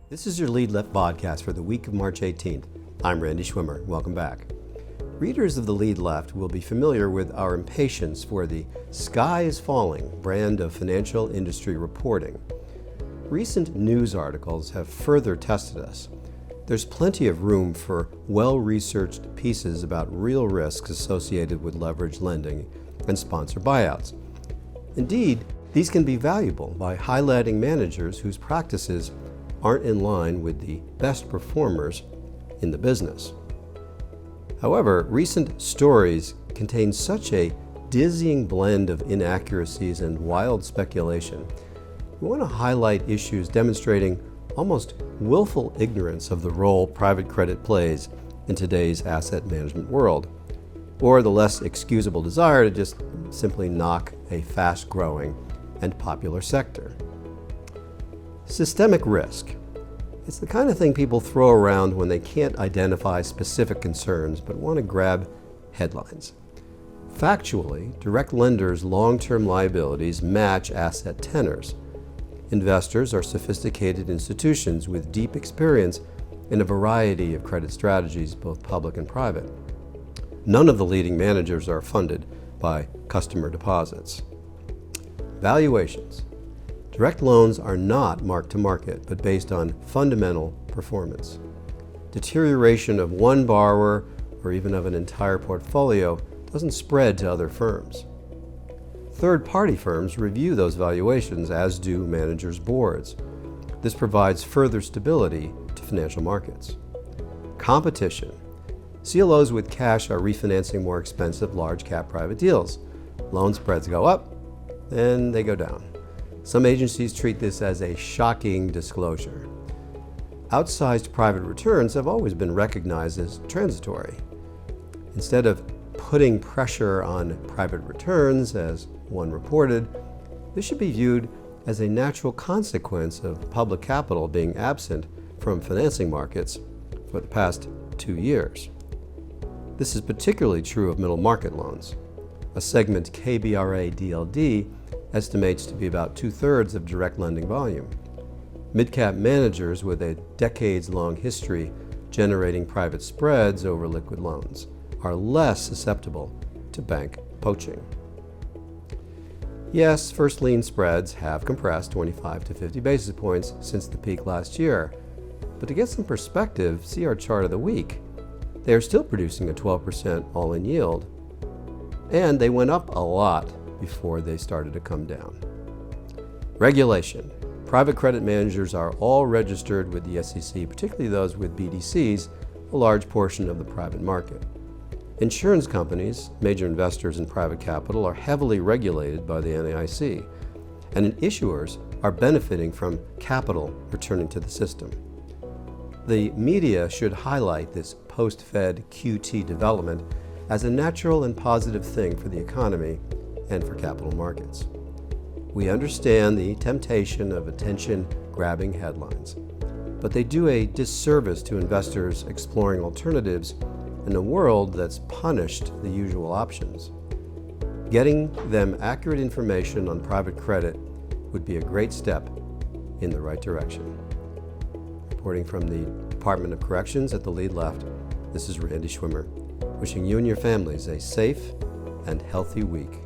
This is your Lead Left podcast for the week of March 18th. I'm Randy Schwimmer. Welcome back. Readers of the Lead Left will be familiar with our impatience for the sky is falling brand of financial industry reporting. Recent news articles have further tested us. There's plenty of room for well-researched pieces about real risks associated with leveraged lending and sponsor buyouts. Indeed, these can be valuable by highlighting managers whose practices aren't in line with the best performers in the business. However, recent stories contain such a dizzying blend of inaccuracies and wild speculation. We want to highlight issues demonstrating almost willful ignorance of the role private credit plays in today's asset management world, or the less excusable desire to just simply knock a fast-growing and popular sector. Systemic risk. It's the kind of thing people throw around when they can't identify specific concerns but want to grab headlines. Factually, direct lenders' long-term liabilities match asset tenors. Investors are sophisticated institutions with deep experience in a variety of credit strategies, both public and private. None of the leading managers are funded by customer deposits. Valuations. Direct loans are not mark-to-market, but based on fundamental performance. Deterioration of one borrower or even of an entire portfolio doesn't spread to other firms. Third-party firms review those valuations, as do managers' boards. This provides further stability to financial markets. Competition. CLOs with cash are refinancing more expensive large-cap private deals. Loan spreads go up, then they go down. Some agencies treat this as a shocking disclosure. Outsized private returns have always been recognized as transitory. Instead of putting pressure on private returns, as one reported, this should be viewed as a natural consequence of public capital being absent from financing markets for the past 2 years. This is particularly true of middle market loans, a segment KBRA DLD estimates to be about 2/3 of direct lending volume. Mid-cap managers with a decades-long history generating private spreads over liquid loans are less susceptible to bank poaching. Yes, first lien spreads have compressed 25 to 50 basis points since the peak last year, but to get some perspective, see our chart of the week. They are still producing a 12% all-in yield, and they went up a lot before they started to come down. Regulation. Private credit managers are all registered with the SEC, particularly those with BDCs, a large portion of the private market. Insurance companies, major investors in private capital, are heavily regulated by the NAIC, and issuers are benefiting from capital returning to the system. The media should highlight this post-Fed QT development as a natural and positive thing for the economy and for capital markets. We understand the temptation of attention-grabbing headlines, but they do a disservice to investors exploring alternatives in a world that's punished the usual options. Getting them accurate information on private credit would be a great step in the right direction. Reporting from the Department of Corrections at the Lead Left, this is Randy Schwimmer, wishing you and your families a safe and healthy week.